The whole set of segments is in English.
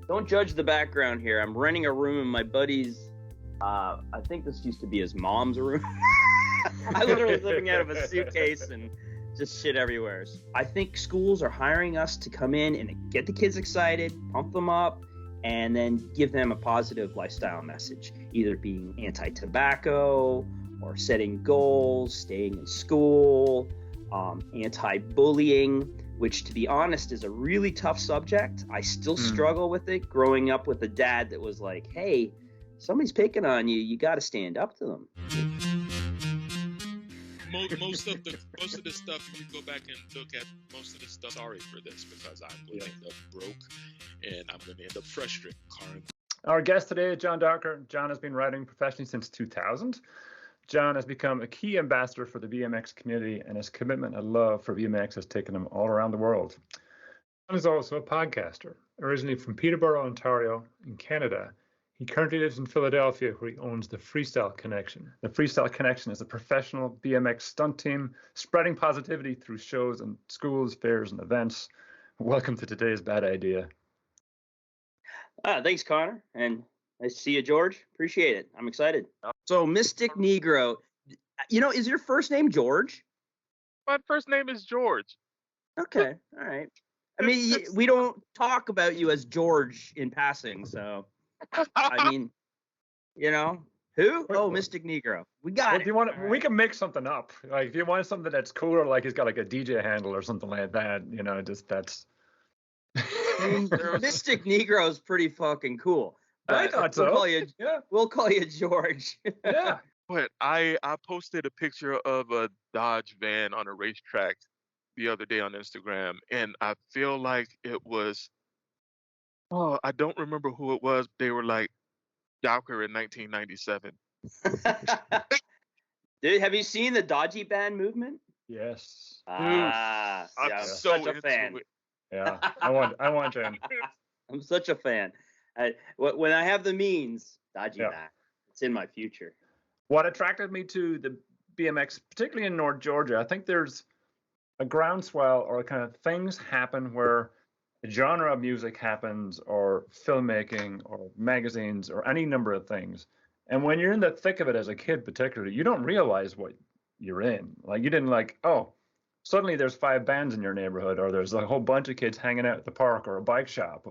Don't judge the background here. I'm renting a room in my buddy's. I think this used to be his mom's room. I literally was living out of a suitcase and just shit everywhere. I think schools are hiring us to come in and get the kids excited, pump them up, and then give them a positive lifestyle message, either being anti-tobacco or setting goals, staying in school, anti-bullying, which, to be honest, is a really tough subject. I still struggle with it, growing up with a dad that was like, hey, somebody's picking on you, you got to stand up to them. Most of the stuff, if you go back and look at most of the stuff, sorry for this, because I'm going to end up broke and I'm going to end up frustrated. Our guest today is Jon Dowker. Jon has been riding professionally since 2000. Jon has become a key ambassador for the BMX community, and his commitment and love for BMX has taken him all around the world. Jon is also a podcaster. Originally from Peterborough, Ontario, in Canada, he currently lives in Philadelphia, where he owns the Freestyle Connection. The Freestyle Connection is a professional BMX stunt team spreading positivity through shows and schools, fairs, and events. Welcome to today's Bad Idea. Thanks, Connor, and nice to see you, George. Appreciate it. I'm excited. So, Mystic Negro, is your first name George? My first name is George. Okay, all right. I mean, we don't talk about you as George in passing, so... I mean, who? Oh, Mystic Negro. We got it. If you want, we can make something up. Like if you want something that's cooler, like he's got like a DJ handle or something like that. Just that's. Mystic Negro is pretty fucking cool. I thought so. We'll call you George. Yeah. But I posted a picture of a Dodge van on a racetrack the other day on Instagram, and I feel like it was. Oh, I don't remember who it was. They were like Dowker in 1997. Dude, have you seen the dajiban movement? Yes. I'm so such a fan. Yeah, I want him. I'm such a fan. When I have the means, dajiban. It's in my future. What attracted me to the BMX, particularly in North Georgia, I think there's a groundswell or kind of things happen where a genre of music happens, or filmmaking, or magazines, or any number of things. And when you're in the thick of it as a kid, particularly, you don't realize what you're in. Like you didn't suddenly there's 5 bands in your neighborhood, or there's a whole bunch of kids hanging out at the park or a bike shop,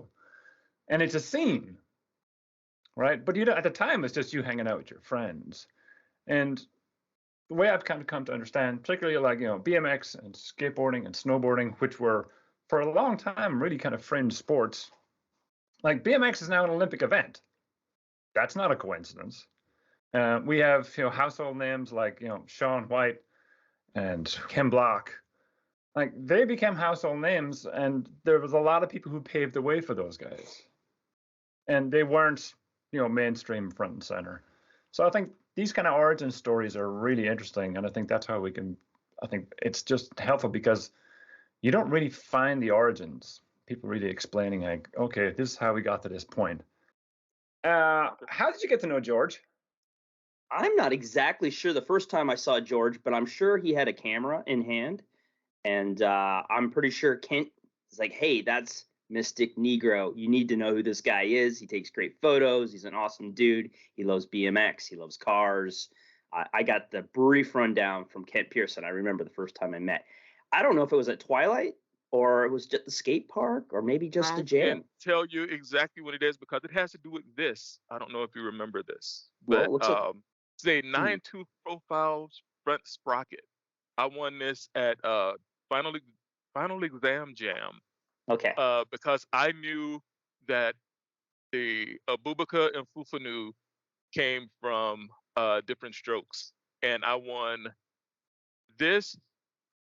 and it's a scene, right? But at the time, it's just you hanging out with your friends. And the way I've kind of come to understand, particularly BMX and skateboarding and snowboarding, which were for a long time really kind of fringe sports, like BMX is now an Olympic event. That's not a coincidence. We have household names like Shaun White and Ken Block. Like they became household names, and there was a lot of people who paved the way for those guys, and they weren't mainstream front and center. So I think these kind of origin stories are really interesting, and I think that's how I think it's just helpful because you don't really find the origins. People really explaining like, okay, this is how we got to this point. How did you get to know George? I'm not exactly sure the first time I saw George, but I'm sure he had a camera in hand. And I'm pretty sure Kent is like, hey, that's Mystic Negro. You need to know who this guy is. He takes great photos. He's an awesome dude. He loves BMX. He loves cars. I got the brief rundown from Kent Pearson. I remember the first time I met. I don't know if it was at Twilight or it was just the skate park or maybe just a jam. I can't tell you exactly what it is because it has to do with this. I don't know if you remember this, but it's a 9-tooth profile front sprocket. I won this at final exam jam. Okay. Because I knew that the Abubakar and Fufanu came from different strokes, and I won this.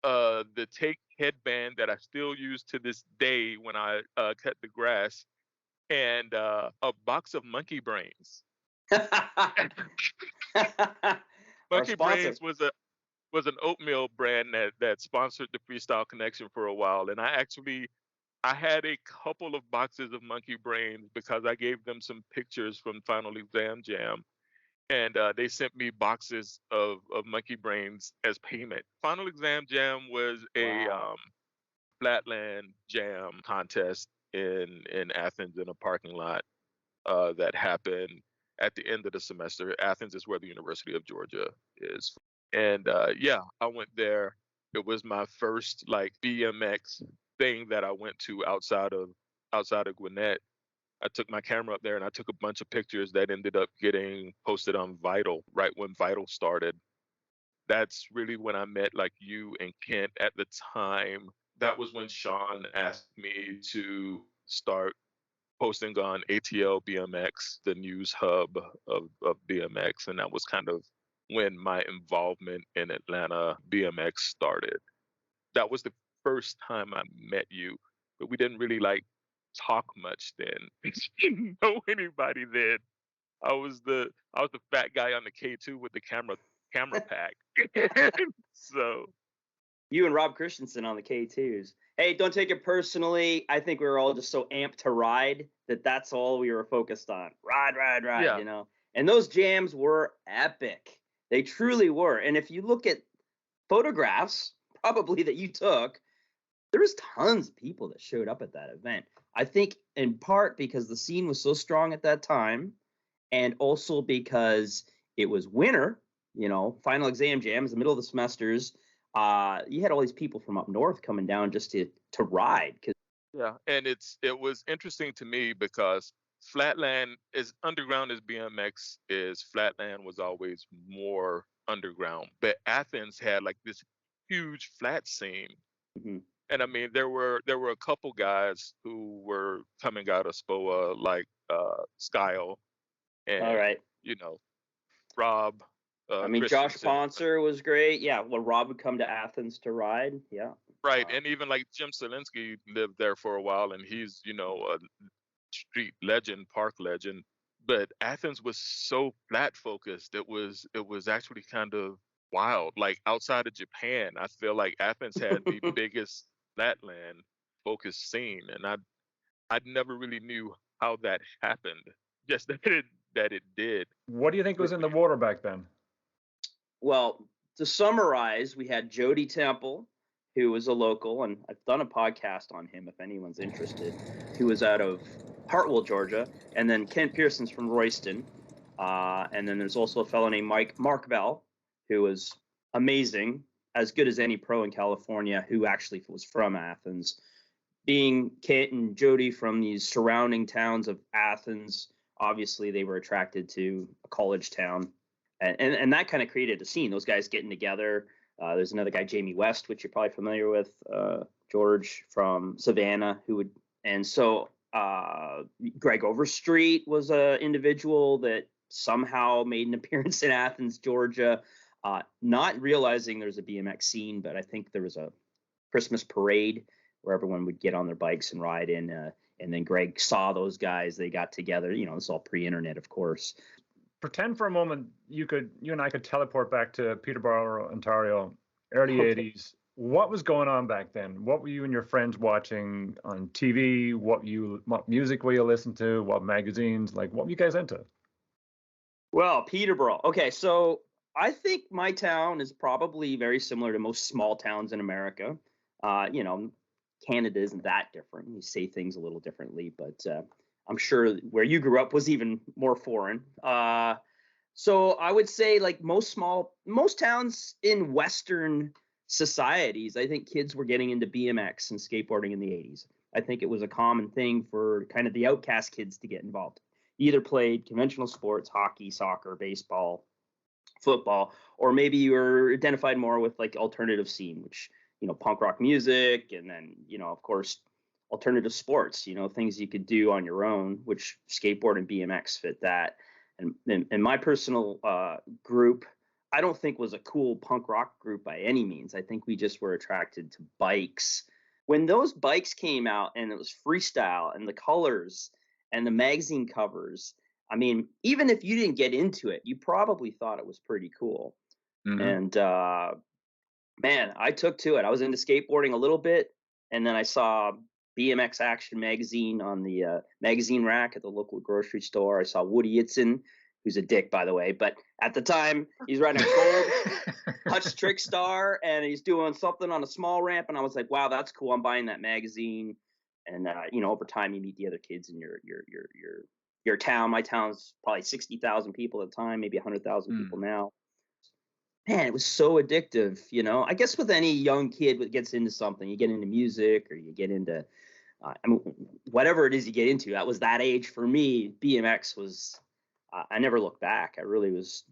The take headband that I still use to this day when I cut the grass, and a box of monkey brains. Monkey brains was an oatmeal brand that sponsored the Freestyle Connection for a while, and I had a couple of boxes of monkey brains because I gave them some pictures from Final Exam Jam. And they sent me boxes of monkey brains as payment. Final Exam Jam was a flatland jam contest in Athens in a parking lot that happened at the end of the semester. Athens is where the University of Georgia is. And yeah, I went there. It was my first like BMX thing that I went to outside of Gwinnett. I took my camera up there and I took a bunch of pictures that ended up getting posted on Vital right when Vital started. That's really when I met like you and Kent at the time. That was when Sean asked me to start posting on ATL BMX, the news hub of BMX. And that was kind of when my involvement in Atlanta BMX started. That was the first time I met you, but we didn't really like talk much then. Didn't know anybody then. I was the fat guy on the K2 with the camera pack. So You and Rob Christensen on the K2s. Hey, don't take it personally. I think we were all just so amped to ride that's all we were focused on. Ride, yeah. you know. And those jams were epic. They truly were. And if you look at photographs, probably that you took, there was tons of people that showed up at that event. I think in part because the scene was so strong at that time, and also because it was winter, you know, final exam jams, the middle of the semesters. You had all these people from up north coming down just to ride. Yeah, and it was interesting to me because Flatland, as underground as BMX is, Flatland was always more underground. But Athens had like this huge flat scene. Mm-hmm. And I mean, there were a couple guys who were coming out of SPOA, like Skyle and All right. you know, Rob. I mean, Josh Christensen. Ponser was great. Yeah, well, Rob would come to Athens to ride. Yeah. Right, and even like Jim Solinsky lived there for a while, and he's, you know, a street legend, park legend. But Athens was so flat focused. It was actually kind of wild. Like outside of Japan, I feel like Athens had the biggest flatland focused scene, and I never really knew how that happened. Just that it did. What do you think was in the water back then? Well, to summarize, we had Jody Temple, who was a local, and I've done a podcast on him if anyone's interested, who was out of Hartwell, Georgia, and then Kent Pearson's from Royston. And then there's also a fellow named Mark Bell, who was amazing, as good as any pro in California, who actually was from Athens. Being Kent and Jody from these surrounding towns of Athens, obviously they were attracted to a college town. And that kind of created a scene, those guys getting together. There's another guy, Jamie West, which you're probably familiar with, George from Savannah, and so Greg Overstreet was an individual that somehow made an appearance in Athens, Georgia, not realizing there's a BMX scene, but I think there was a Christmas parade where everyone would get on their bikes and ride in, and then Greg saw those guys, they got together, you know, it's all pre-internet, of course. Pretend for a moment you and I could teleport back to Peterborough, Ontario, early 80s. What was going on back then? What were you and your friends watching on TV? What music were you listening to? What magazines? Like, what were you guys into? Well, Peterborough. Okay, so I think my town is probably very similar to most small towns in America. You know, Canada isn't that different. You say things a little differently, but I'm sure where you grew up was even more foreign. So I would say like most towns in Western societies, I think kids were getting into BMX and skateboarding in the 80s. I think it was a common thing for kind of the outcast kids to get involved. Either played conventional sports, hockey, soccer, baseball, football, or maybe you were identified more with like alternative scene, which, you know, punk rock music, and then, you know, of course, alternative sports, you know, things you could do on your own, which skateboard and BMX fit that. And my personal group, I don't think was a cool punk rock group by any means. I think we just were attracted to bikes. When those bikes came out and it was freestyle and the colors and the magazine covers, I mean, even if you didn't get into it, you probably thought it was pretty cool. Mm-hmm. And man, I took to it. I was into skateboarding a little bit, and then I saw BMX Action magazine on the magazine rack at the local grocery store. I saw Woody Itzen, who's a dick, by the way, but at the time he's riding a gold Hutch Trick Star, and he's doing something on a small ramp, and I was like, wow, that's cool. I'm buying that magazine. And over time you meet the other kids in your town. My town's probably 60,000 people at the time, maybe 100,000 people now. Man, it was so addictive. I guess with any young kid that gets into something, you get into music or you get into whatever it is you get into. That was that age for me. BMX was. I never looked back. I really was.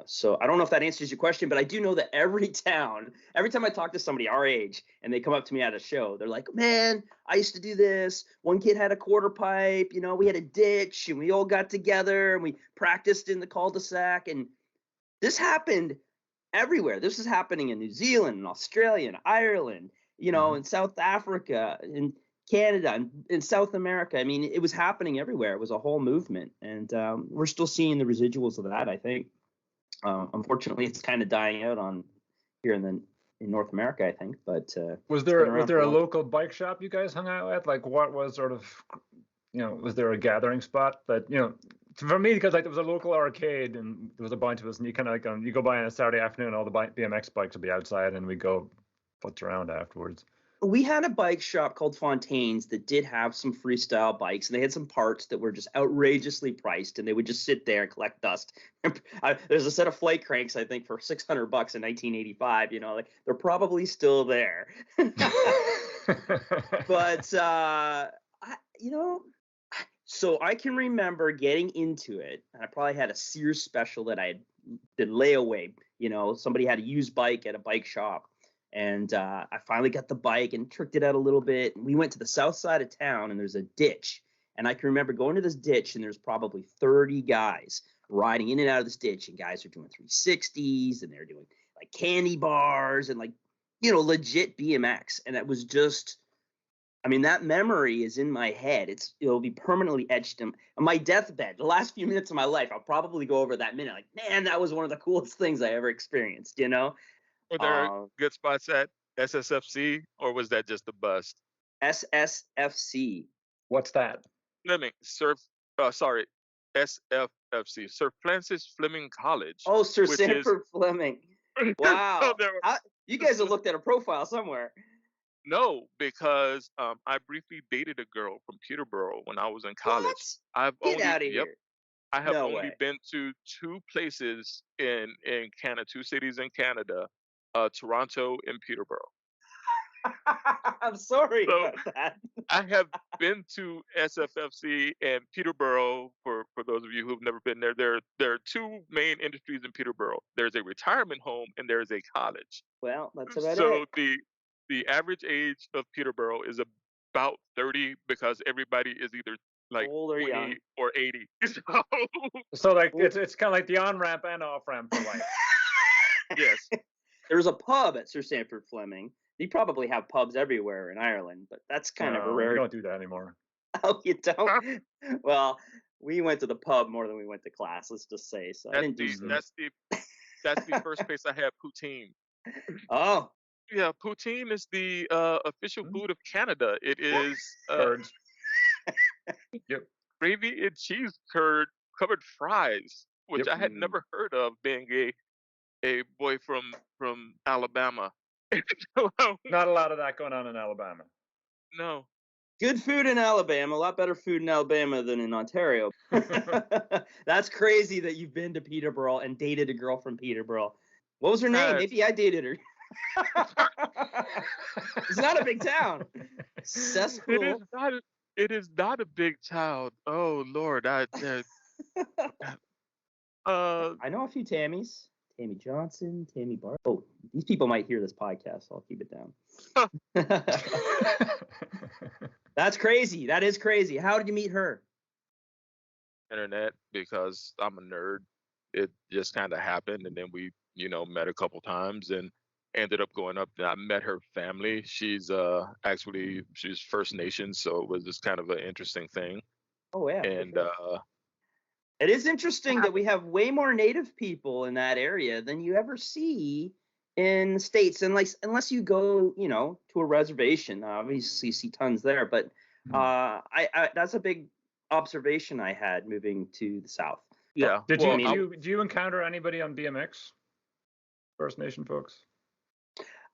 So I don't know if that answers your question, but I do know that every time I talk to somebody our age and they come up to me at a show, they're like, man, I used to do this. One kid had a quarter pipe, we had a ditch and we all got together and we practiced in the cul-de-sac. And this happened everywhere. This is happening in New Zealand and Australia and Ireland, in South Africa and Canada and in South America. I mean, it was happening everywhere. It was a whole movement. And we're still seeing the residuals of that, I think. Unfortunately, it's kind of dying out here in North America, I think. But was there a local bike shop you guys hung out at? Like, what was sort of, was there a gathering spot that, for me, because like there was a local arcade and there was a bunch of us, and you kind of like you go by on a Saturday afternoon, all the BMX bikes will be outside, and we go putz around afterwards. We had a bike shop called Fontaine's that did have some freestyle bikes, and they had some parts that were just outrageously priced, and they would just sit there and collect dust. There's a set of flight cranks, I think, for $600 in 1985. Like they're probably still there. But so I can remember getting into it, and I probably had a Sears special that I did layaway. Somebody had a used bike at a bike shop. And I finally got the bike and tricked it out a little bit. And we went to the south side of town, and there's a ditch. And I can remember going to this ditch, and there's probably 30 guys riding in and out of this ditch. And guys are doing 360s, and they're doing like candy bars and like, legit BMX. And it was just, that memory is in my head. It'll be permanently etched on my deathbed. The last few minutes of my life, I'll probably go over that minute. Like, man, that was one of the coolest things I ever experienced, Were there good spots at SSFC, or was that just a bust? SSFC. What's that? Fleming, SFFC, Sir Francis Fleming College. Oh, Sir Sanford Fleming. Wow. You guys have looked at a profile somewhere. No, because I briefly dated a girl from Peterborough when I was in college. What? Get out of here. I have only been to two places in Canada, two cities in Canada. Toronto and Peterborough. I'm sorry about that. I have been to SFFC and Peterborough. For those of you who've never been there, there are two main industries in Peterborough. There's a retirement home and there's a college. Well, that's about it. So the average age of Peterborough is about 30 because everybody is either like old or 20 young or 80. So like it's kind of like the on ramp and off ramp for life. Yes. There's a pub at Sir Sanford Fleming. You probably have pubs everywhere in Ireland, but that's kind of a rare. We don't do that anymore. Oh, you don't? Well, we went to the pub more than we went to class. Let's just say. So I didn't do. That's the first place I had poutine. Oh. Yeah, poutine is the official food of Canada. It is curds. Yep. Gravy and cheese curd covered fries, which Yep. I had never heard of, being a boy from Alabama. Not a lot of that going on in Alabama. No. Good food in Alabama. A lot better food in Alabama than in Ontario. That's crazy that you've been to Peterborough and dated a girl from Peterborough. What was her name? Maybe I dated her. It's not a big town. Cesspool. It is not a big town. Oh Lord, I know a few Tammys. Tammy Johnson, Tammy Bar. Oh, these people might hear this podcast, so I'll keep it down. That's crazy. That is crazy. How did you meet her? Internet, because I'm a nerd. It just kind of happened, and then we, met a couple times and ended up going up. I met her family. She's she's First Nation, so it was just kind of an interesting thing. Oh yeah. And it is interesting that we have way more Native people in that area than you ever see in the States, unless you go, to a reservation. Obviously, you see tons there, but I that's a big observation I had moving to the South. Yeah. Do you encounter anybody on BMX? First Nation folks?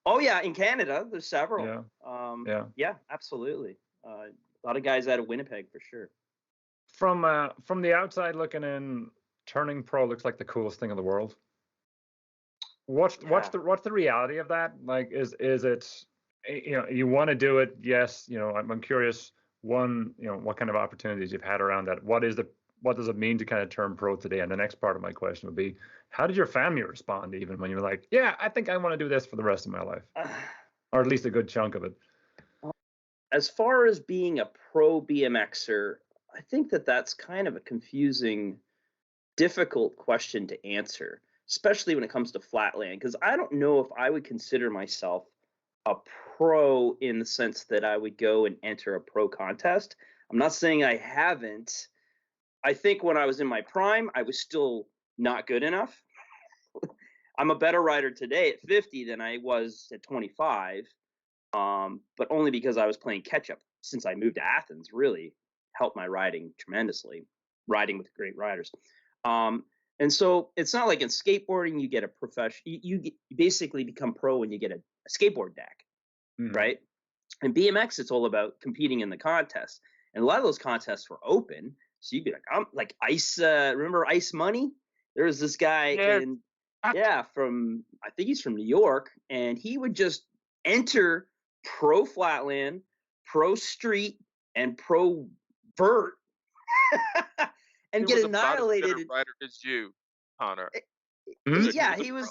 Oh yeah, in Canada, there's several. Yeah. Yeah, absolutely. A lot of guys out of Winnipeg for sure. From the outside looking in, turning pro looks like the coolest thing in the world. What's the reality of that? Like, is it, you want to do it? Yes. I'm curious. One, what kind of opportunities you've had around that? What does it mean to kind of turn pro today? And the next part of my question would be, how did your family respond even when you were like, yeah, I think I want to do this for the rest of my life, or at least a good chunk of it? As far as being a pro BMXer, I think that's kind of a confusing, difficult question to answer, especially when it comes to flatland, because I don't know if I would consider myself a pro in the sense that I would go and enter a pro contest. I'm not saying I haven't. I think when I was in my prime, I was still not good enough. I'm a better rider today at 50 than I was at 25, but only because I was playing catch up since I moved to Athens. Really helped my riding tremendously, riding with great riders. And so it's not like in skateboarding you get a profession. You basically become pro when you get a skateboard deck, right? In BMX, it's all about competing in the contest, and a lot of those contests were open. So you'd be like, I'm like Ice. Remember Ice Money? There was this guy from, I think he's from New York, and he would just enter pro flatland, pro street, and pro vert, and get annihilated. He was about as good a rider as you, Connor. Yeah, he was.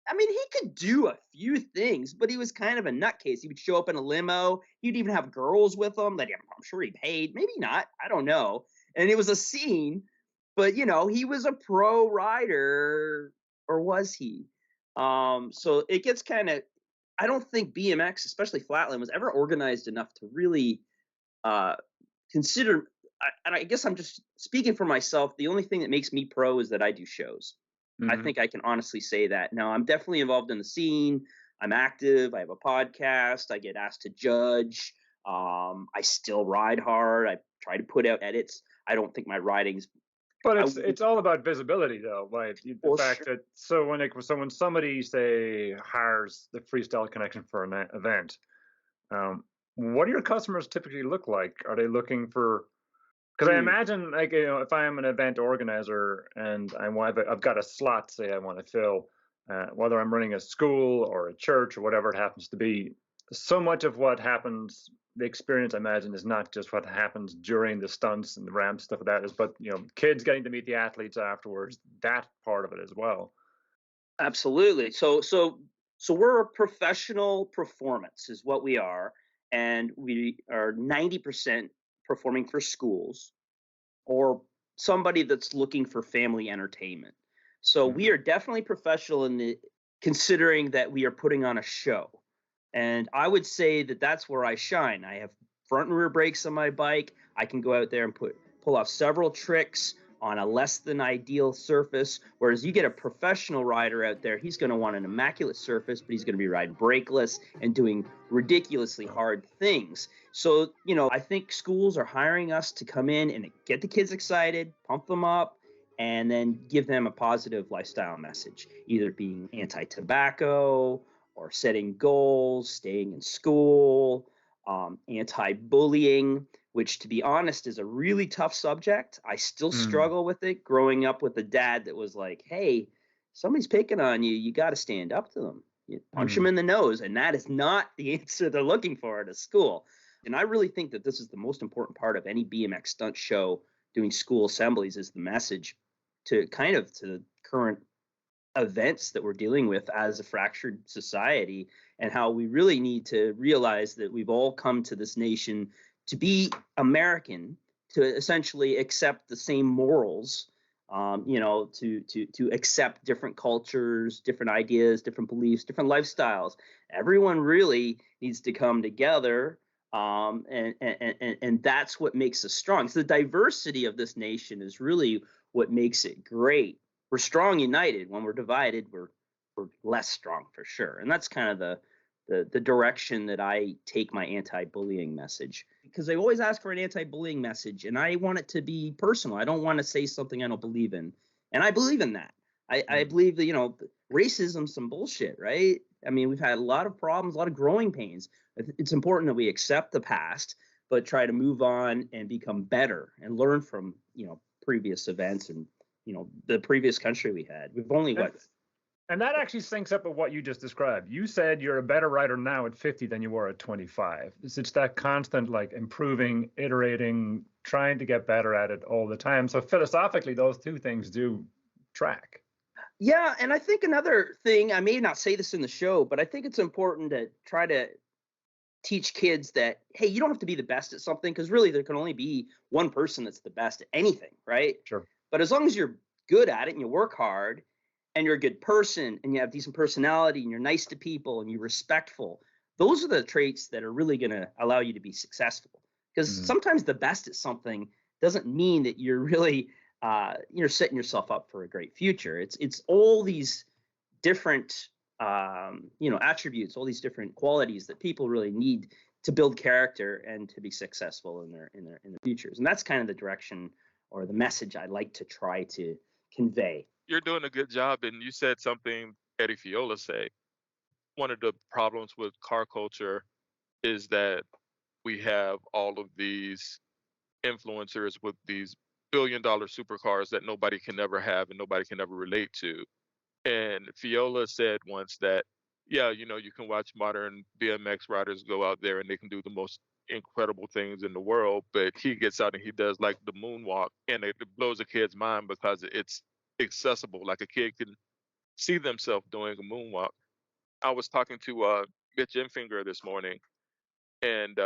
I mean, he could do a few things, but he was kind of a nutcase. He would show up in a limo. He'd even have girls with him that I'm sure he paid. Maybe not. I don't know. And it was a scene, but he was a pro rider, or was he? So it gets kind of. I don't think BMX, especially flatland, was ever organized enough to really consider. And I guess I'm just speaking for myself. The only thing that makes me pro is that I do shows. I think I can honestly say that. Now, I'm definitely involved in the scene. I'm active. I have a podcast. I get asked to judge. I still ride hard. I try to put out edits. I don't think my riding's. But it's all about visibility, though. Like the fact that when somebody say hires the Freestyle Connection for an event, what do your customers typically look like? Are they looking for? Because I imagine, like, if I am an event organizer and I've got a slot, say I want to fill, whether I'm running a school or a church or whatever it happens to be, so much of what happens, the experience, I imagine, is not just what happens during the stunts and the ramps, stuff like that, but kids getting to meet the athletes afterwards, that part of it as well. Absolutely. So we're a professional performance is what we are, and we are 90% performing for schools or somebody that's looking for family entertainment. So we are definitely professional in considering that we are putting on a show. And I would say that that's where I shine. I have front and rear brakes on my bike. I can go out there and pull off several tricks on a less than ideal surface, whereas you get a professional rider out there, he's going to want an immaculate surface, but he's going to be riding brakeless and doing ridiculously hard things. So, I think schools are hiring us to come in and get the kids excited, pump them up, and then give them a positive lifestyle message, either being anti-tobacco or setting goals, staying in school, anti-bullying, which, to be honest, is a really tough subject. I still struggle with it, growing up with a dad that was like, hey, somebody's picking on you. You got to stand up to them. You punch them in the nose. And that is not the answer they're looking for at a school. And I really think that this is the most important part of any BMX stunt show doing school assemblies, is the message to the current events that we're dealing with as a fractured society, and how we really need to realize that we've all come to this nation to be American, to essentially accept the same morals, to accept different cultures, different ideas, different beliefs, different lifestyles. Everyone really needs to come together, and that's what makes us strong. So the diversity of this nation is really what makes it great. We're strong united. When we're divided, we're less strong for sure. And that's kind of the direction that I take my anti-bullying message, because they always ask for an anti-bullying message, and I want it to be personal. I don't want to say something I don't believe in, and I believe in that. I believe that racism's some bullshit, right? I mean, we've had a lot of problems, a lot of growing pains. It's important that we accept the past, but try to move on and become better and learn from, previous events and, the previous country we had. We've only And that actually syncs up with what you just described. You said you're a better rider now at 50 than you were at 25. It's that constant, like, improving, iterating, trying to get better at it all the time. So philosophically, those two things do track. Yeah, and I think another thing, I may not say this in the show, but I think it's important to try to teach kids that, hey, you don't have to be the best at something, because really there can only be one person that's the best at anything, right? Sure. But as long as you're good at it and you work hard and you're a good person and you have decent personality and you're nice to people and you're respectful, those are the traits that are really going to allow you to be successful. Because sometimes the best at something doesn't mean that you're really you're setting yourself up for a great future. It's all these different attributes, all these different qualities that people really need to build character and to be successful in their futures. And that's kind of the direction or the message I like to try to convey. You're doing a good job, and you said something Eddie Fiola say. One of the problems with car culture is that we have all of these influencers with these billion-dollar supercars that nobody can ever have and nobody can ever relate to. And Fiola said once that, yeah, you can watch modern BMX riders go out there and they can do the most incredible things in the world, but he gets out and he does like the moonwalk, and it blows a kid's mind because it's accessible. Like a kid can see themselves doing a moonwalk. I was talking to Mitch Infinger this morning, and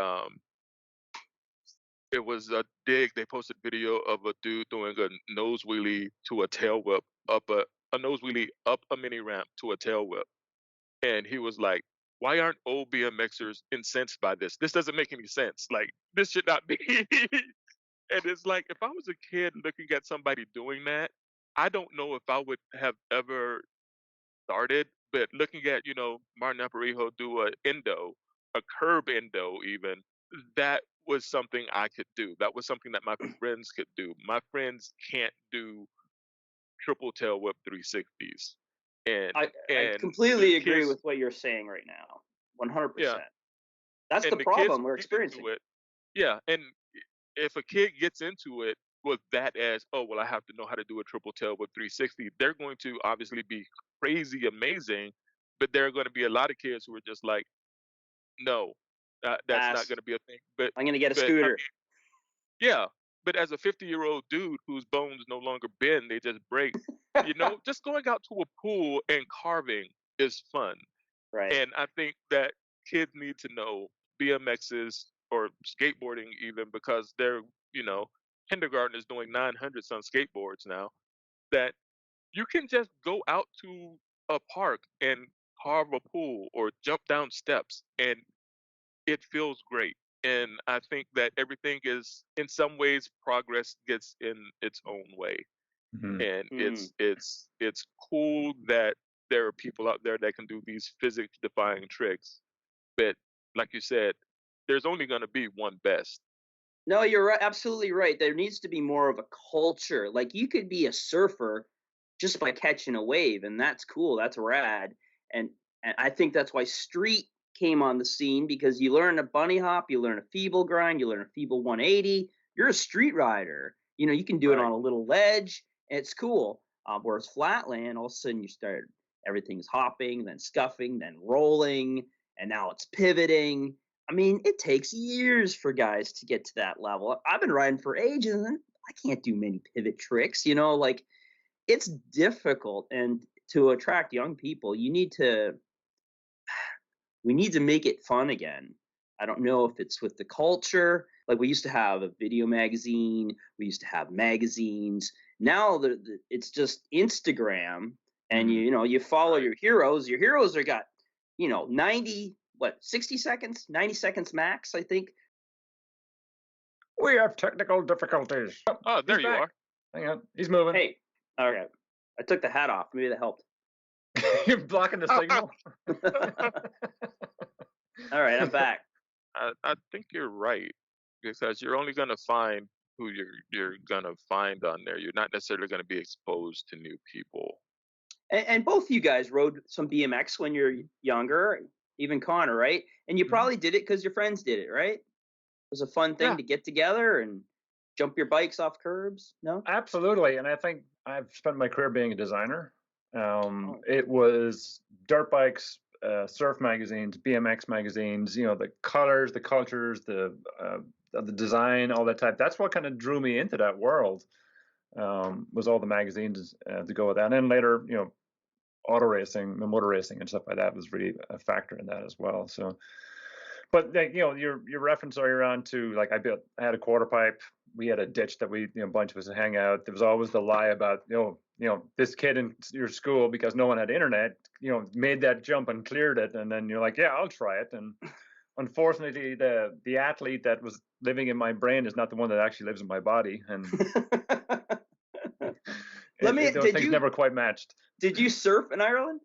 it was a dig. They posted video of a dude doing a nose wheelie to a tail whip up a nose wheelie up a mini ramp to a tail whip. And he was like, why aren't old BMXers incensed by this? This doesn't make any sense. Like, this should not be. And it's like, if I was a kid looking at somebody doing that, I don't know if I would have ever started, but looking at, Martin Aparijo do a curb endo even, that was something I could do. That was something that my friends could do. My friends can't do triple tail whip 360s. And I completely agree kids, with what you're saying right now. 100%. Yeah. That's and the the problem kids we're get experiencing. into it. Yeah. And if a kid gets into it with that as, oh, well, I have to know how to do a triple tail whip 360, they're going to obviously be crazy amazing, but there are going to be a lot of kids who are just like, no, that's not going to be a thing. But I'm going to get a but I scooter. mean, yeah, but as a 50-year-old dude whose bones no longer bend, they just break, just going out to a pool and carving is fun. Right. And I think that kids need to know BMXs or skateboarding even, because they're, kindergarten is doing 900s on skateboards now, that you can just go out to a park and carve a pool or jump down steps, and it feels great. And I think that everything is, in some ways, progress gets in its own way. And it's cool that there are people out there that can do these physics defying tricks. But like you said, there's only going to be one best. No, you're right, absolutely right. There needs to be more of a culture. Like, you could be a surfer just by catching a wave, and that's cool. That's rad. And I think that's why street came on the scene, because you learn a bunny hop, you learn a feeble grind, you learn a feeble 180. You're a street rider. You can do it on a little ledge, and it's cool. Whereas flatland, all of a sudden everything's hopping, then scuffing, then rolling, and now it's pivoting. I mean, it takes years for guys to get to that level. I've been riding for ages, and I can't do many pivot tricks. Like, it's difficult. And to attract young people, we need to make it fun again. I don't know if it's with the culture. Like, we used to have a video magazine, we used to have magazines. Now it's just Instagram, and you follow your heroes. Your heroes are got 60 seconds, 90 seconds max, I think. We have technical difficulties. Oh, there you are. Hang on, he's moving. Hey, okay. I took the hat off. Maybe that helped. You're blocking the signal. All right, I'm back. I think you're right, because you're only going to find who you're going to find on there. You're not necessarily going to be exposed to new people. And both you guys rode some BMX when you're younger, even Connor, right? And you probably did it because your friends did it, right? was a fun thing Yeah. to get together and jump your bikes off curbs. No, Absolutely. And I think I've spent my career being a designer. Oh. It was dirt bikes, surf magazines, BMX magazines, the colors, the cultures, the design, all that type. That's what kind of drew me into that world, was all the magazines to go with that. And then later, auto racing, motor racing and stuff like that was really a factor in that as well. So, but like, your reference earlier on to, like, I had a quarter pipe. We had a ditch that we, a bunch of us would hang out. There was always the lie about, this kid in your school, because no one had internet, made that jump and cleared it. And then you're like, yeah, I'll try it. And unfortunately, the athlete that was living in my brain is not the one that actually lives in my body. And those things never quite matched. Did you surf in Ireland?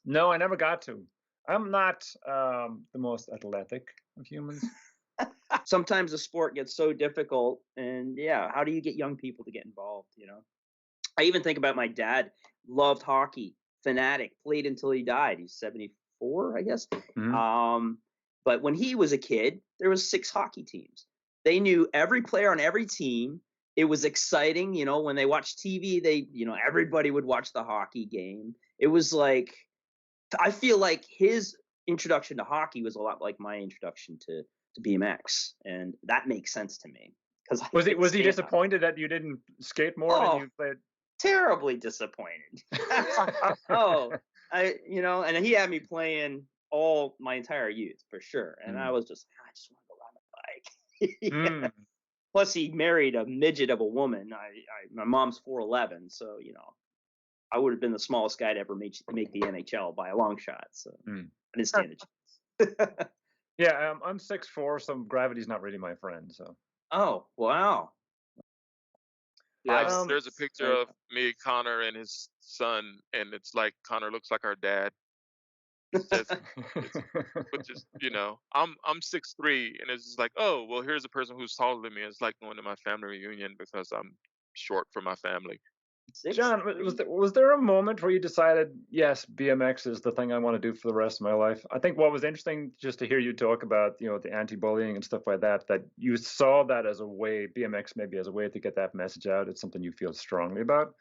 No, I never got to. I'm not the most athletic of humans. Sometimes the sport gets so difficult, and how do you get young people to get involved? I even think about my dad. Loved hockey, fanatic, played until he died. He's 74, I guess. Mm-hmm. But when he was a kid, there was 6 hockey teams. They knew every player on every team. It was exciting, when they watched TV, everybody would watch the hockey game. It was like, I feel like his introduction to hockey was a lot like my introduction to BMX, and that makes sense to me. Because was he disappointed that you didn't skate more than you played? Terribly disappointed. And he had me playing all my entire youth for sure, and I was just, I just want to go ride a bike. Plus, he married a midget of a woman. My mom's 4'11", so I would have been the smallest guy to ever make the NHL by a long shot. So I didn't stand a chance. Yeah, I'm 6'4", so gravity's not really my friend. So. Oh wow. Yeah, there's a picture of me, Connor, and his son, and it's like Connor looks like our dad. Which is, I'm 6'3", and it's just like, oh, well, here's a person who's taller than me. It's like going to my family reunion because I'm short for my family. John, was there a moment where you decided, yes, BMX is the thing I want to do for the rest of my life? I think what was interesting just to hear you talk about, the anti-bullying and stuff like that you saw that as a way, BMX maybe as a way to get that message out. It's something you feel strongly about.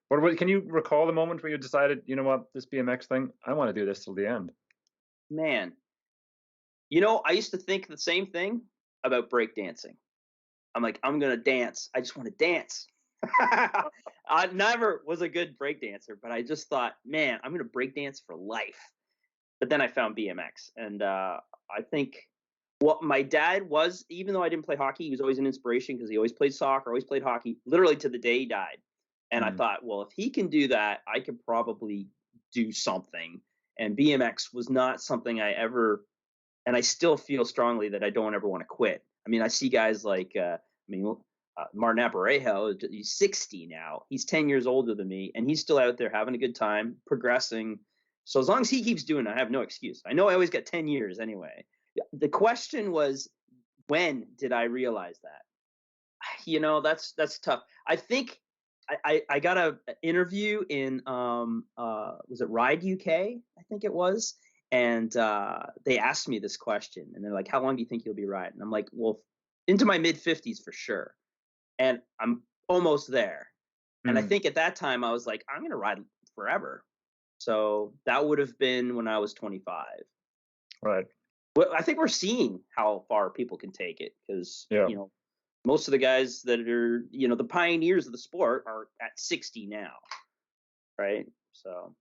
But can you recall the moment where you decided, you know what, this BMX thing, I want to do this till the end? Man, I used to think the same thing about breakdancing. I'm like, I'm going to dance. I just want to dance. I never was a good breakdancer, but I just thought, man, I'm going to breakdance for life. But then I found BMX, and I think what my dad was, even though I didn't play hockey, he was always an inspiration because he always played soccer, always played hockey, literally to the day he died. And I thought, well, if he can do that, I could probably do something. And BMX was not something I ever, and I still feel strongly that I don't ever want to quit. I mean, I see guys like, Martin Aparejo, he's 60 now. He's 10 years older than me, and he's still out there having a good time, progressing. So as long as he keeps doing it, I have no excuse. I know I always got 10 years anyway. The question was, when did I realize that? That's tough. I think I got an interview in was it Ride UK? I think it was, and they asked me this question, and they're like, "How long do you think you'll be riding?" I'm like, "Well, into my mid-50s for sure," and I'm almost there. And I think at that time I was like, I'm gonna ride forever. So that would have been when I was 25. Right. Well, I think we're seeing how far people can take it because most of the guys that are, the pioneers of the sport are at 60 now, right? So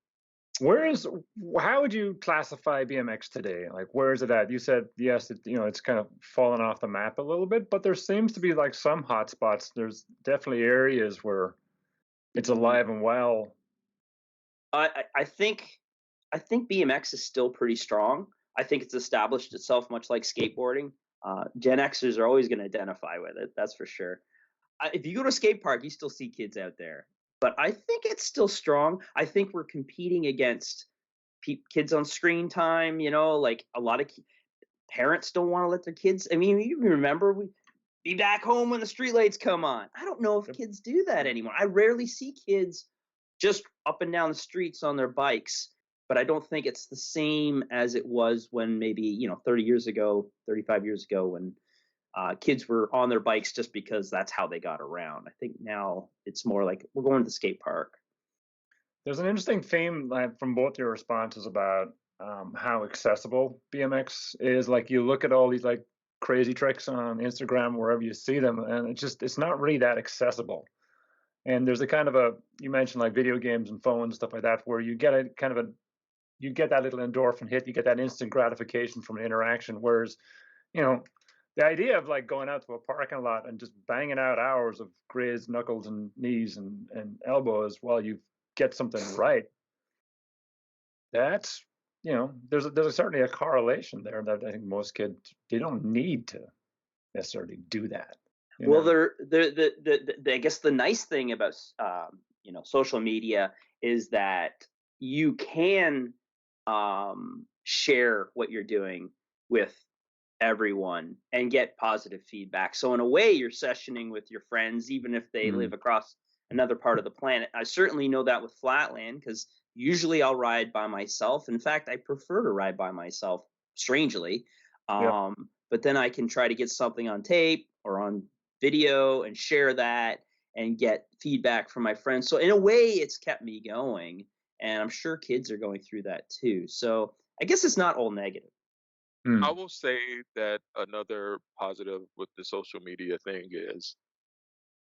how would you classify BMX today? Like, where is it at? You said, yes, it's kind of fallen off the map a little bit, but there seems to be like some hot spots. There's definitely areas where it's alive and well. I think BMX is still pretty strong. I think it's established itself much like skateboarding. Gen Xers are always going to identify with it. That's for sure. If you go to a skate park, you still see kids out there. But I think it's still strong. I think we're competing against kids on screen time. Like a lot of parents don't want to let their kids. I mean, you remember we be back home when the streetlights come on. I don't know if kids do that anymore. I rarely see kids just up and down the streets on their bikes. But I don't think it's the same as it was when maybe 30 years ago, 35 years ago, when kids were on their bikes just because that's how they got around. I think now it's more like we're going to the skate park. There's an interesting theme from both your responses about how accessible BMX is. Like you look at all these like crazy tricks on Instagram, wherever you see them, and it's not really that accessible. And there's a kind of you mentioned like video games and phones and stuff like that, where you get you get that little endorphin hit, you get that instant gratification from an interaction. Whereas, the idea of like going out to a parking lot and just banging out hours of grazed knuckles and knees and elbows while you get something right, that's, there's certainly a correlation there that I think most kids, they don't need to necessarily do that. Well, I guess the nice thing about social media is that you can share what you're doing with everyone and get positive feedback. So in a way, you're sessioning with your friends, even if they live across another part of the planet. I certainly know that with flatland, because usually I'll ride by myself. In fact, I prefer to ride by myself, strangely. But then I can try to get something on tape or on video and share that and get feedback from my friends. So in a way, it's kept me going, and I'm sure kids are going through that too. So I guess it's not all negative. I will say that another positive with the social media thing is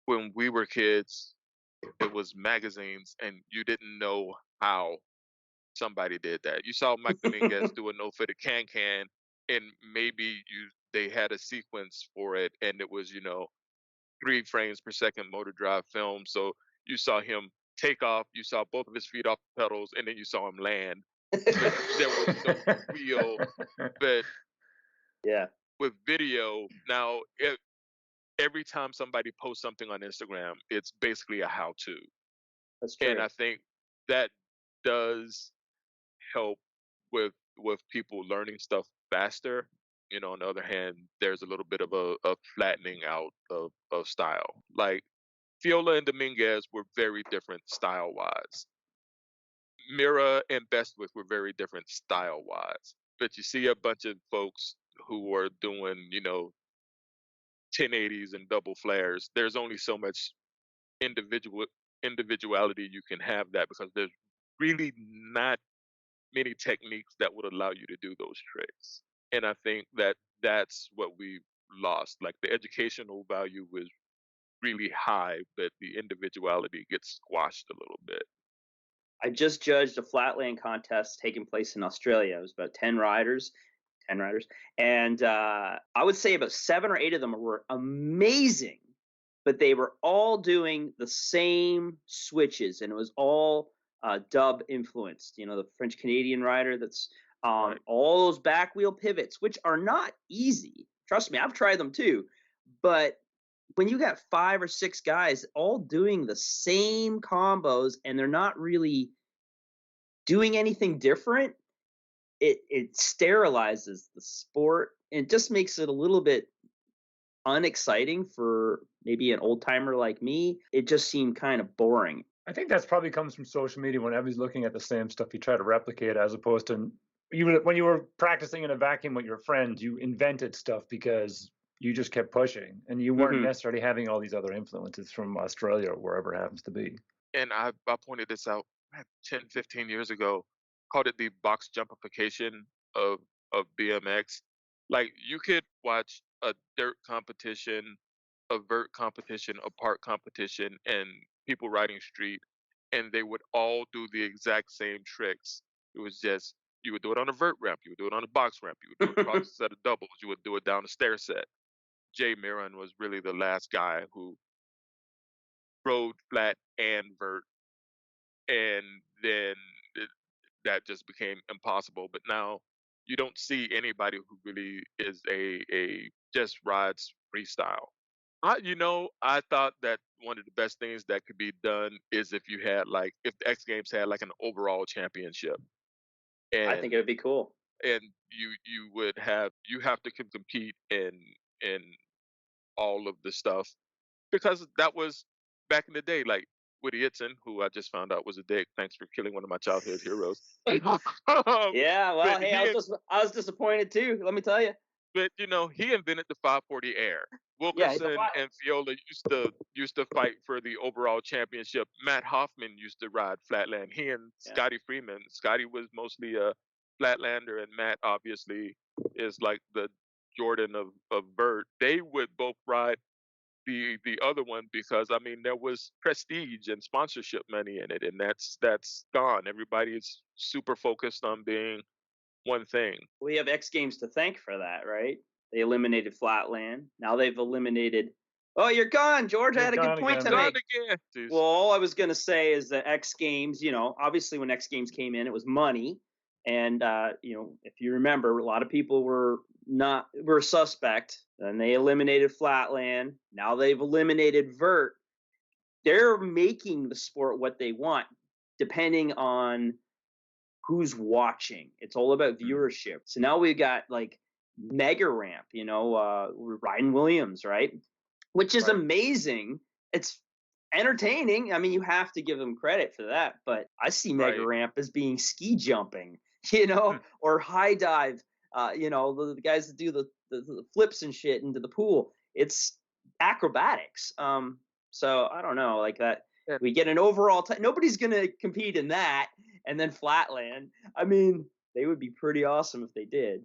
when we were kids, it was magazines and you didn't know how somebody did that. You saw Mike Dominguez do a no-footed can, and maybe they had a sequence for it, and it was 3 frames per second motor drive film. So you saw him take off, you saw both of his feet off the pedals, and then you saw him land. There was no real, but with video now, every time somebody posts something on Instagram, it's basically a how-to. That's true. And I think that does help with people learning stuff faster. On the other hand, there's a little bit of a flattening out of style. Like Fiola and Dominguez were very different style-wise. Mira and Bestwick were very different style-wise. But you see a bunch of folks who are doing, 1080s and double flares. There's only so much individuality you can have that, because there's really not many techniques that would allow you to do those tricks. And I think that that's what we lost. Like the educational value was really high, but the individuality gets squashed a little bit. I just judged a flatland contest taking place in Australia. It was about 10 riders. And I would say about 7 or 8 of them were amazing, but they were all doing the same switches, and it was all dub influenced. The French Canadian rider that's Right. all those back wheel pivots, which are not easy. Trust me, I've tried them too. But when you got 5 or 6 guys all doing the same combos and they're not really doing anything different, it sterilizes the sport. It just makes it a little bit unexciting for maybe an old timer like me. It just seemed kind of boring. I think that's probably comes from social media. When everybody's looking at the same stuff, you try to replicate, as opposed to when you were practicing in a vacuum with your friends, you invented stuff because you just kept pushing, and you weren't necessarily having all these other influences from Australia or wherever it happens to be. And I pointed this out 10, 15 years ago, called it the box jumpification of BMX. Like you could watch a dirt competition, a vert competition, a park competition, and people riding street, and they would all do the exact same tricks. It was just, you would do it on a vert ramp, you would do it on a box ramp, you would do it across a set of doubles, you would do it down a stair set. Jay Mirren was really the last guy who rode flat and vert, and then that just became impossible. But now you don't see anybody who really is a just rides freestyle. I thought that one of the best things that could be done is if if the X Games had like an overall championship. And I think it would be cool. And you have to compete in all of the stuff, because that was back in the day. Like Woody Itzen, who I just found out was a dick. Thanks for killing one of my childhood heroes. Yeah, well, hey, I was disappointed too. Let me tell you. But he invented the 540 air. Yeah, Wilkerson and Fiola used to fight for the overall championship. Matt Hoffman used to ride flatland. He and Scotty Freeman. Scotty was mostly a flatlander, and Matt obviously is like the Jordan of vert. They would both ride the other one because there was prestige and sponsorship money in it, and that's gone. Everybody's super focused on being one thing. We have X Games to thank for that, right? They eliminated Flatland. Now they've eliminated. Oh, you're gone, George. I had a good point to make. Well, all I was going to say is that X Games, obviously when X Games came in, it was money. And, if you remember, a lot of people were suspect. And they eliminated Flatland. Now they've eliminated vert. They're making the sport what they want, depending on who's watching. It's all about viewership. So now we've got like Mega Ramp, Ryan Williams, right? Which is amazing. It's entertaining. You have to give them credit for that. But I see Mega Ramp as being ski jumping, or high dive. The guys that do the flips and shit into the pool. It's acrobatics. So I don't know, like that. We get an overall. Nobody's gonna compete in that. And then Flatland. They would be pretty awesome if they did.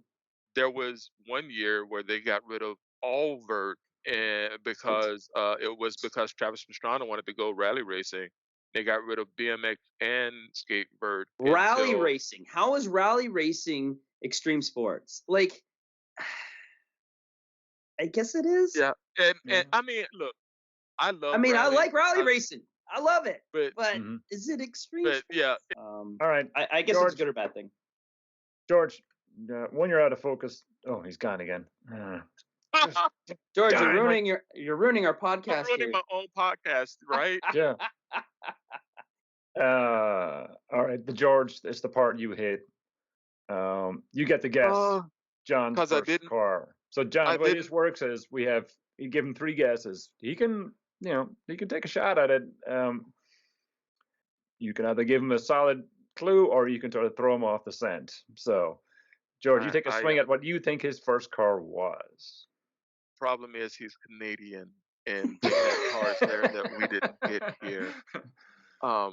There was one year where they got rid of all vert, because it was because Travis Pastrana wanted to go rally racing. They got rid of BMX and skate vert. Rally racing. How is rally racing extreme sports? Like, I guess it is. Yeah, and look, I love. I like rally racing. I love it, but is it extreme? But yeah. All right. I guess George, it's a good or bad thing. George, when you're out of focus, oh, he's gone again. George, you're ruining our podcast. I'm ruining my own podcast, right? Yeah. All right, the George, it's the part you hate. You get to guess John's first car. So John, the way this works is you give him 3 guesses. He can take a shot at it. You can either give him a solid clue or you can sort of throw him off the scent. So, George, you take a swing at what you think his first car was. Problem is he's Canadian and they had cars there that we didn't get here,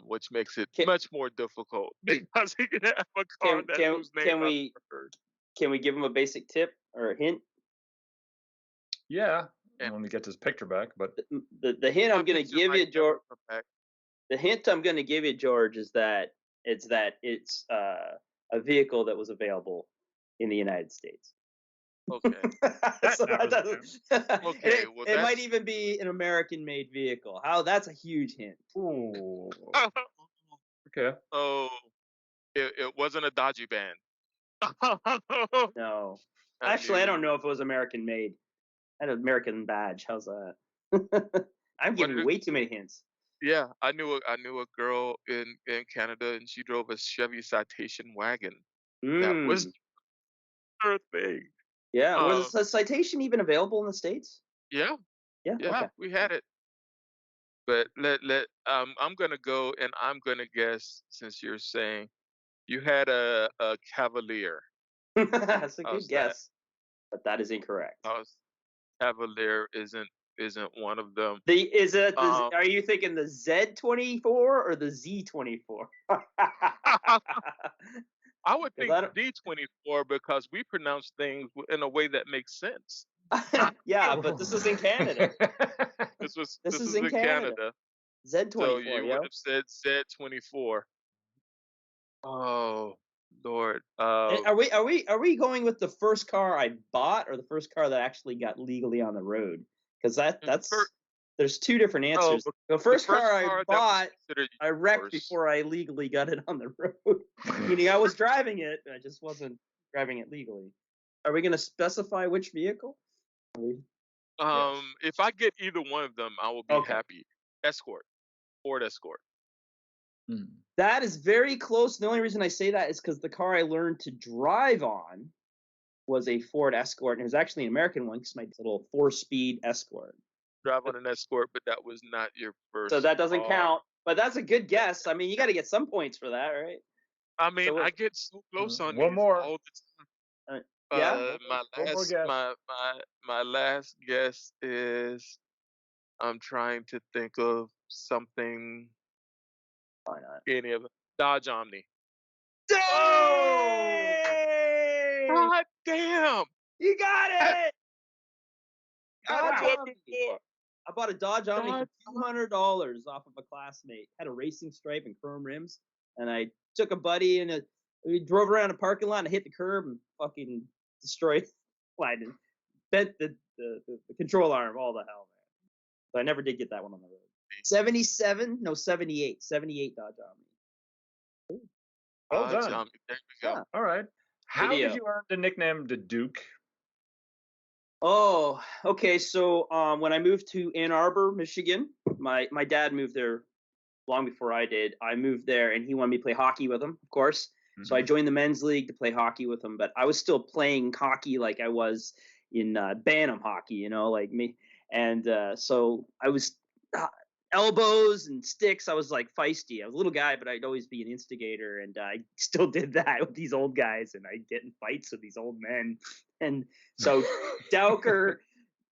which makes it much more difficult because he can have a car whose name Can we give him a basic tip or a hint? Yeah. When we get his picture back, but the hint I'm going to give you, George. The hint I'm going to give you, George, is that it's a vehicle that was available in the United States. Okay. It might even be an American-made vehicle. That's a huge hint. Ooh. Okay. Oh, it wasn't a dajiban. No. Actually, I don't know if it was American-made. I had an American badge. How's that? I'm giving way too many hints. Yeah, I knew a girl in Canada, and she drove a Chevy Citation Wagon. That was her thing. Yeah, was the Citation even available in the States? Yeah. Yeah. Okay. We had it. But I'm gonna go and I'm gonna guess, since you're saying you had a Cavalier. That's a good guess, but that is incorrect. Cavalier isn't one of them. Are you thinking the Z24 or the Z24? I would think D24 because we pronounce things in a way that makes sense. Yeah, but this is in Canada. This is in Canada. Z24. So you would have said Z24. Oh Lord. Are we going with the first car I bought or the first car that actually got legally on the road? Because there's 2 different answers. The first car I bought, I wrecked before I legally got it on the road. Meaning I was driving it, I just wasn't driving it legally. Are we going to specify which vehicle? If I get either one of them, I will be happy. Ford Escort. That is very close. The only reason I say that is because the car I learned to drive on was a Ford Escort, and it was actually an American one because my little 4-speed Escort. Drive on an Escort, but that was not your first. So that doesn't count. But that's a good guess. You got to get some points for that, right? I get so close on one more. all the time. Yeah. My last guess is I'm trying to think of something. Why not? Any of it. Dodge Omni. Dang! God damn! You got it! Dodge Wow. Omni. I bought a Dodge Omni for $200 off of a classmate. Had a racing stripe and chrome rims, and I took a buddy and we drove around a parking lot and hit the curb and fucking destroyed, bent the control arm. All the hell, man! So I never did get that one on the road. 78 Dodge Omni. Well done. Omni. There we go. Yeah. All right. How Video. did you earn the nickname the Duke? Oh, okay. So when I moved to Ann Arbor, Michigan, my dad moved there long before I did. I moved there, and he wanted me to play hockey with him, of course. Mm-hmm. So I joined the men's league to play hockey with him. But I was still playing hockey like I was in Bantam hockey, you know, like me. And so I was elbows and sticks. I was like feisty. I was a little guy, but I'd always be an instigator, and I still did that with these old guys, and I'd get in fights with these old men. And so Dowker,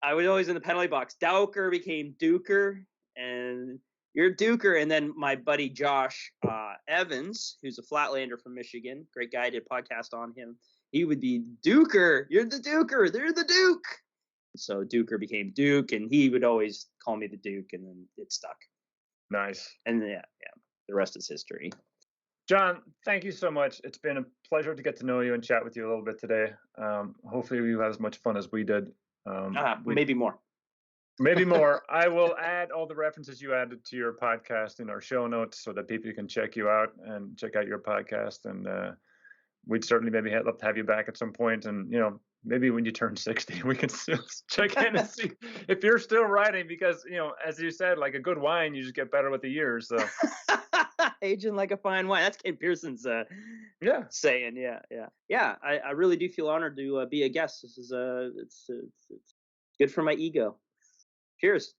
I was always in the penalty box. Dowker became Duker, and you're Duker. And then my buddy Josh Evans, who's a flatlander from Michigan, great guy, I did a podcast on him. He would be Duker. You're the Duker. They're the Duke. So Duker became Duke, and he would always call me the Duke, and then it stuck. Nice. And yeah, the rest is history. Jon, thank you so much. It's been a pleasure to get to know you and chat with you a little bit today. Hopefully you had as much fun as we did. Maybe more. Maybe more. I will add all the references you added to your podcast in our show notes so that people can check you out and check out your podcast. And we'd certainly maybe love to have you back at some point. And, you know, maybe when you turn 60, we can still check in and see if you're still writing, because, you know, as you said, like a good wine, you just get better with the years. So aging like a fine wine. That's Ken Pearson's saying. Yeah. I really do feel honored to be a guest. This is it's good for my ego. Cheers.